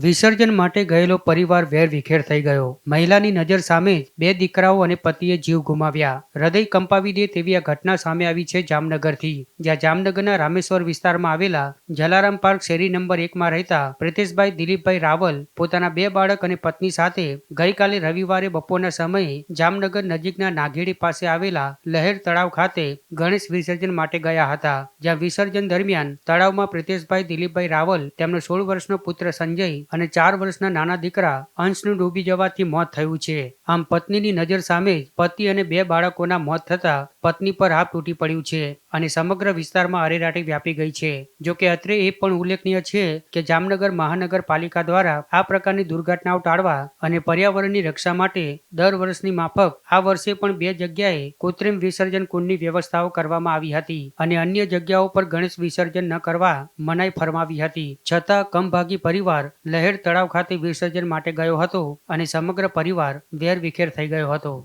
વિસર્જન માટે ગયેલો પરિવાર વેરવિખેર થઈ ગયો. મહિલાની નજર સામે જ બે દીકરાઓ અને પતિએ જીવ ગુમાવ્યા. હૃદય કંપાવી દે તેવી આ ઘટના સામે આવી છે જામનગરથી, જ્યાં જામનગરના રામેશ્વર વિસ્તારમાં આવેલા જલારામ પાર્ક શેરી નંબર 1માં રહેતા પ્રિતેશભાઈ દિલીપભાઈ રાવલ પોતાના બે બાળક અને પત્ની સાથે ગઈકાલે રવિવારે બપોરના સમયે જામનગર નજીકના નાઘેડી પાસે આવેલા લહેર તળાવ ખાતે ગણેશ વિસર્જન માટે ગયા હતા. જ્યાં વિસર્જન દરમિયાન તળાવમાં પ્રિતેશભાઈ દિલીપભાઈ રાવલ, તેમનો 16 વર્ષનો પુત્ર સંજય અને 4 વર્ષના નાના દીકરા અંશનું ડૂબી જવાથી મોત થયું છે. આમ પત્નીની નજર સામે જ પતિ અને બે બાળકોના મોત થતા પત્ની પર આપ તૂટી પડ્યું છે અને સમગ્ર વિસ્તારમાં અરેરાટી વ્યાપી ગઈ છે. જોકે અત્રે એ પણ ઉલ્લેખનીય છે કે જામનગર મહાનગરપાલિકા દ્વારા આ પ્રકારની દુર્ઘટનાઓ ટાળવા અને પર્યાવરણની રક્ષા માટે દર વર્ષની માફક આ વર્ષે પણ 2 જગ્યાએ કૃત્રિમ વિસર્જન કુંડની વ્યવસ્થાઓ કરવામાં આવી હતી અને અન્ય જગ્યાઓ પર ગણેશ વિસર્જન ન કરવા મનાઈ ફરમાવી હતી. છતાં કમભાગી પરિવાર લહેર તળાવ ખાતે વિસર્જન માટે ગયો હતો અને સમગ્ર પરિવાર વેરવિખેર થઈ ગયો હતો.